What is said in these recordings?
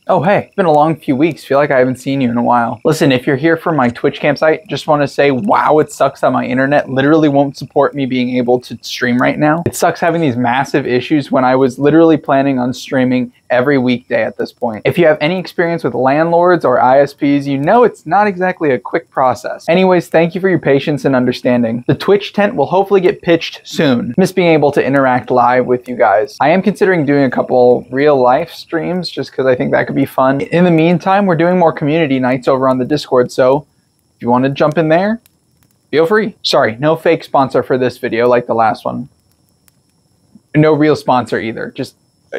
Oh, hey, it's been a long few weeks. Feel like I haven't seen you in a while. Listen, if you're here for my Twitch campsite, just want to say, wow, it sucks that my internet literally won't support me being able to stream right now. It sucks having these massive issues when I was literally planning on streaming every weekday at this point. If you have any experience with landlords or ISPs, you know it's not exactly a quick process. Anyways, thank you for your patience and understanding. The Twitch tent will hopefully get pitched soon. Miss being able to interact live with you guys. I am considering doing a couple real life streams just because I think that could be fun. In the meantime, we're doing more community nights over on the Discord, so if you want to jump in there, feel free. Sorry, no fake sponsor for this video like the last one. No real sponsor either, just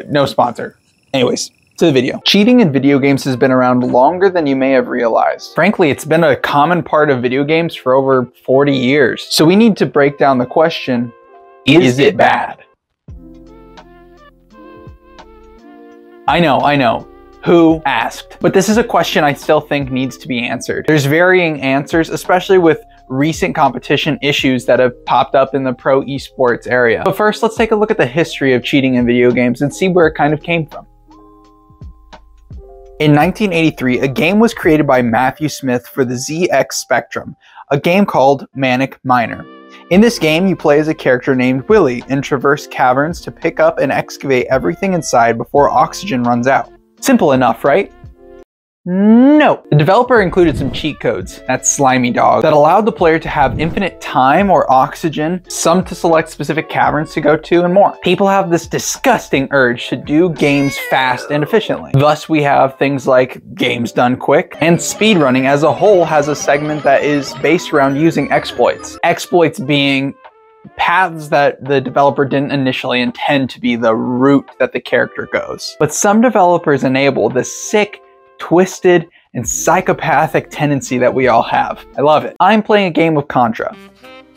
no sponsor. Anyways, to the video. Cheating in video games has been around longer than you may have realized. Frankly, it's been a common part of video games for over 40 years. So we need to break down the question, is it bad? I know. Who asked? But this is a question I still think needs to be answered. There's varying answers, especially with recent competition issues that have popped up in the pro esports area. But first, let's take a look at the history of cheating in video games and see where it kind of came from. In 1983, a game was created by Matthew Smith for the ZX Spectrum, a game called Manic Miner. In this game, you play as a character named Willie and traverse caverns to pick up and excavate everything inside before oxygen runs out. Simple enough, right? No. The developer included some cheat codes, that's slimy dog, that allowed the player to have infinite time or oxygen, some to select specific caverns to go to, and more. People have this disgusting urge to do games fast and efficiently. Thus, we have things like games done quick, and speedrunning as a whole has a segment that is based around using exploits. Exploits being paths that the developer didn't initially intend to be the route that the character goes. But some developers enable this sick, twisted, and psychopathic tendency that we all have. I love it. I'm playing a game of Contra.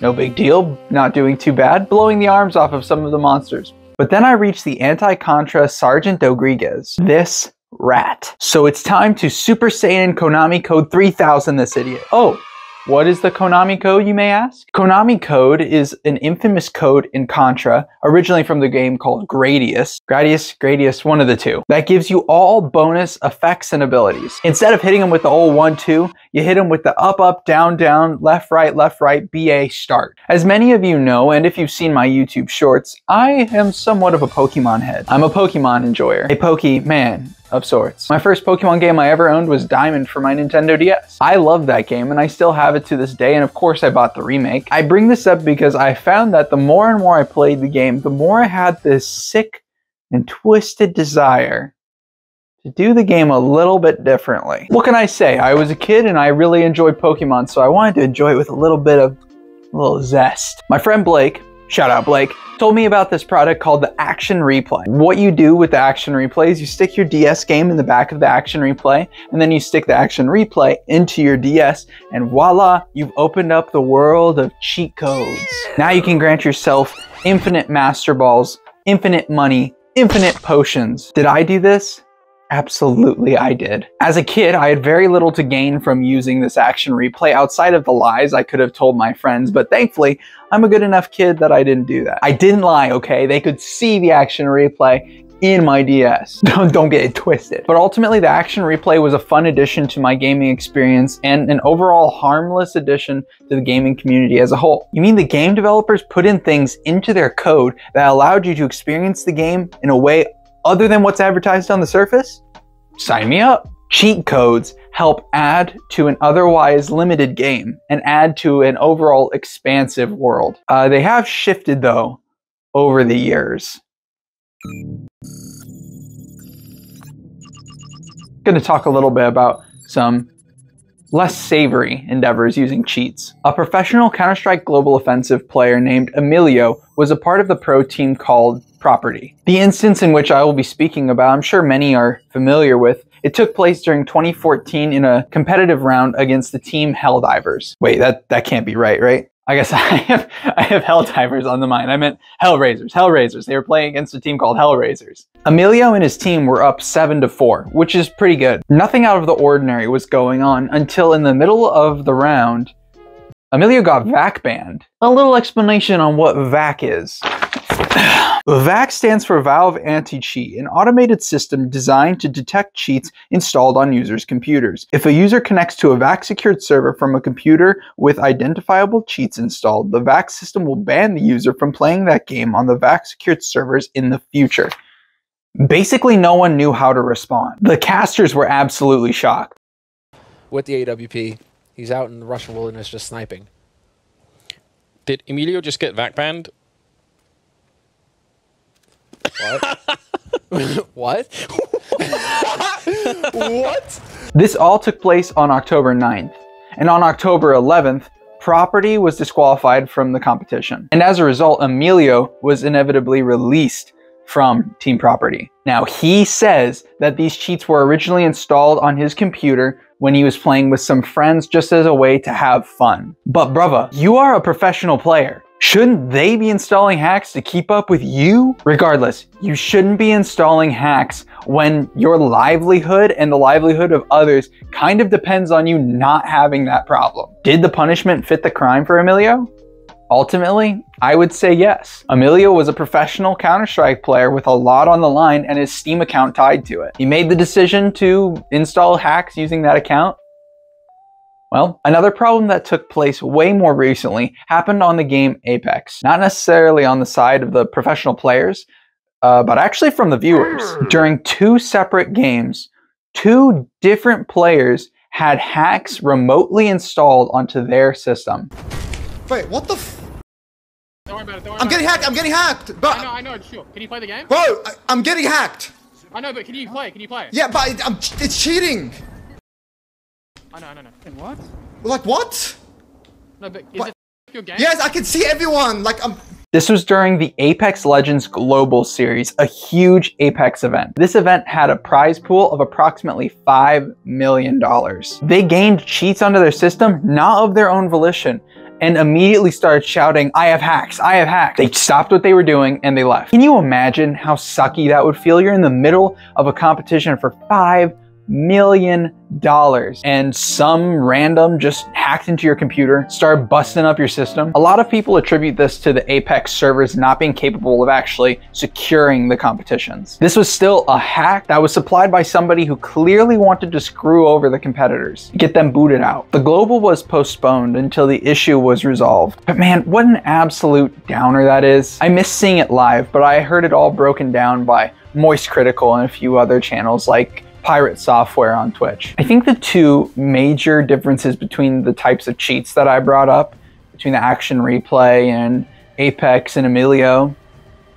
No big deal, not doing too bad, blowing the arms off of some of the monsters. But then I reach the anti-Contra Sergeant Rodriguez, this rat. So it's time to Super Saiyan Konami Code 3000 this idiot. Oh, what is the Konami code, you may ask? Konami code is an infamous code in Contra, originally from the game called Gradius. Gradius, one of the two. That gives you all bonus effects and abilities. Instead of hitting them with the old 1-2, you hit them with the up, down, left, right, BA, start. As many of you know, and if you've seen my YouTube shorts, I am somewhat of a Pokemon head. I'm a Pokemon enjoyer, a Pokeman of sorts. My first Pokemon game I ever owned was Diamond for my Nintendo DS. I love that game and I still have it to this day, and of course I bought the remake. I bring this up because I found that the more and more I played the game, the more I had this sick and twisted desire to do the game a little bit differently. What can I say? I was a kid and I really enjoyed Pokemon, so I wanted to enjoy it with a little zest. My friend Blake, shout out Blake, told me about this product called the Action Replay. What you do with the Action Replay is you stick your DS game in the back of the Action Replay, and then you stick the Action Replay into your DS, and voila, you've opened up the world of cheat codes. Now you can grant yourself infinite Master Balls, infinite money, infinite potions. Did I do this? Absolutely I did. As a kid, I had very little to gain from using this Action Replay outside of the lies I could have told my friends, but thankfully, I'm a good enough kid that I didn't do that. I didn't lie, okay? They could see the Action Replay in my DS. Don't get it twisted. But ultimately, the Action Replay was a fun addition to my gaming experience and an overall harmless addition to the gaming community as a whole. You mean the game developers put in things into their code that allowed you to experience the game in a way other than what's advertised on the surface? Sign me up. Cheat codes help add to an otherwise limited game and add to an overall expansive world. They have shifted though over the years. I'm going to talk a little bit about some less savory endeavors using cheats. A professional Counter-Strike Global Offensive player named Emilio was a part of the pro team called Property. The instance in which I will be speaking about, I'm sure many are familiar with. It took place during 2014 in a competitive round against the team Helldivers. Wait, that can't be right? I guess I have Helldivers on the mind. I meant Hellraisers. They were playing against a team called Hellraisers. Emilio and his team were up 7-4, which is pretty good. Nothing out of the ordinary was going on until in the middle of the round, Emilio got VAC banned. A little explanation on what VAC is. VAC stands for Valve Anti-Cheat, an automated system designed to detect cheats installed on users' computers. If a user connects to a VAC-secured server from a computer with identifiable cheats installed, the VAC system will ban the user from playing that game on the VAC-secured servers in the future. Basically, no one knew how to respond. The casters were absolutely shocked. With the AWP, he's out in the Russian wilderness just sniping. Did Emilio just get VAC banned? What? What? What? This all took place on October 9th, and on October 11th, Property was disqualified from the competition. And as a result, Emilio was inevitably released from Team Property. Now, he says that these cheats were originally installed on his computer when he was playing with some friends just as a way to have fun. But brother, you are a professional player. Shouldn't they be installing hacks to keep up with you? Regardless, you shouldn't be installing hacks when your livelihood and the livelihood of others kind of depends on you not having that problem. Did the punishment fit the crime for Emilio? Ultimately, I would say yes. Emilio was a professional Counter-Strike player with a lot on the line and his Steam account tied to it. He made the decision to install hacks using that account. Well, another problem that took place way more recently happened on the game Apex. Not necessarily on the side of the professional players, but actually from the viewers. During 2 separate games, 2 different players had hacks remotely installed onto their system. Wait, what the f- Don't worry about it, don't worry I'm getting hacked, I'm getting hacked! But I know, sure. Can you play the game? bro, I'm getting hacked! I know, but can you play it? Can you play it? Yeah, but it's cheating! I know. What? Like what? No, but is What? it your game? Yes, I can see everyone! Like, This was during the Apex Legends Global Series, a huge Apex event. This event had a prize pool of approximately $5 million. They gained cheats onto their system, not of their own volition, and immediately started shouting, "I have hacks, I have hacks." They stopped what they were doing and they left. Can you imagine how sucky that would feel? You're in the middle of a competition for $5 million and some random just hacked into your computer, started busting up your system. A lot of people attribute this to the Apex servers not being capable of actually securing the competitions. This was still a hack that was supplied by somebody who clearly wanted to screw over the competitors, get them booted out. The Global was postponed until the issue was resolved. But man, what an absolute downer that is. I miss seeing it live, but I heard it all broken down by Moist Critical and a few other channels like Pirate Software on Twitch. I think the 2 major differences between the types of cheats that I brought up, between the Action Replay and Apex and Emilio,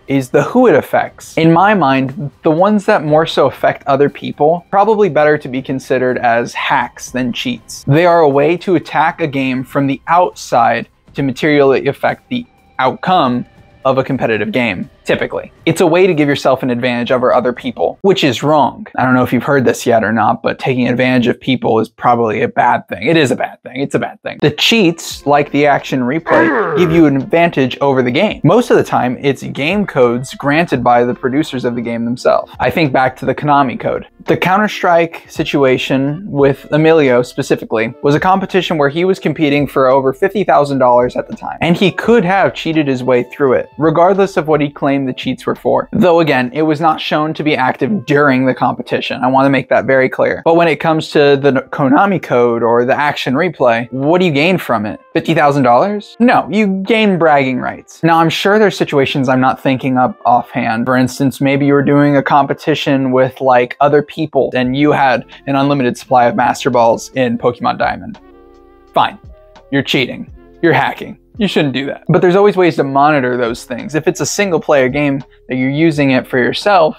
is the who it affects. In my mind, the ones that more so affect other people, probably better to be considered as hacks than cheats. They are a way to attack a game from the outside to materially affect the outcome of a competitive game, typically. It's a way to give yourself an advantage over other people, which is wrong. I don't know if you've heard this yet or not, but taking advantage of people is probably a bad thing. It is a bad thing. It's a bad thing. The cheats, like the Action Replay, give you an advantage over the game. Most of the time, it's game codes granted by the producers of the game themselves. I think back to the Konami code. The Counter-Strike situation with Emilio specifically was a competition where he was competing for over $50,000 at the time, and he could have cheated his way through it, regardless of what he claimed the cheats were for. Though again, it was not shown to be active during the competition. I want to make that very clear. But when it comes to the Konami code or the Action Replay, what do you gain from it? $50,000? No, you gain bragging rights. Now, I'm sure there's situations I'm not thinking up offhand. For instance, maybe you were doing a competition with like other people and you had an unlimited supply of Master Balls in Pokemon Diamond. Fine, you're cheating, you're hacking. You shouldn't do that. But there's always ways to monitor those things. If it's a single player game that you're using it for yourself,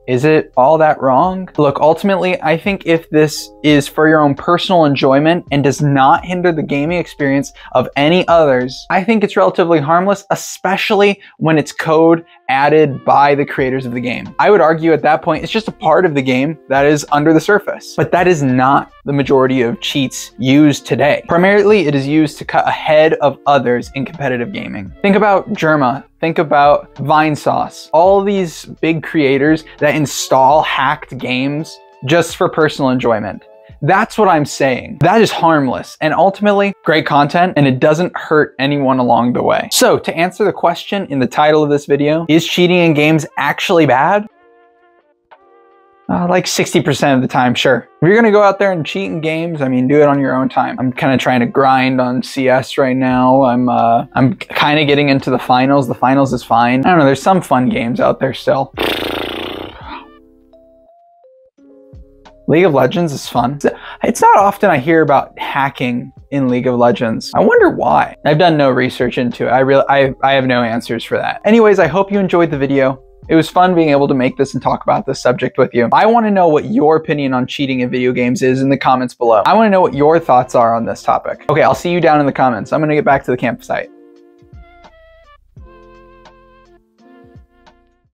is it all that wrong? Look, ultimately, I think if this is for your own personal enjoyment and does not hinder the gaming experience of any others, I think it's relatively harmless, especially when it's code added by the creators of the game. I would argue at that point, it's just a part of the game that is under the surface. But that is not the majority of cheats used today. Primarily, it is used to cut ahead of others in competitive gaming. Think about Germa. Think about Vinesauce. All these big creators that install hacked games just for personal enjoyment. That's what I'm saying. That is harmless and ultimately great content, and it doesn't hurt anyone along the way. So to answer the question in the title of this video, is cheating in games actually bad? Like 60% of the time, sure. If you're gonna go out there and cheat in games, I mean, do it on your own time. I'm kind of trying to grind on CS right now. I'm kind of getting into the finals. The finals is fine. I don't know, there's some fun games out there still. League of Legends is fun. It's not often I hear about hacking in League of Legends. I wonder why. I've done no research into it. I have no answers for that. Anyways, I hope you enjoyed the video. It was fun being able to make this and talk about this subject with you. I want to know what your opinion on cheating in video games is in the comments below. I want to know what your thoughts are on this topic. Okay, I'll see you down in the comments. I'm going to get back to the campsite.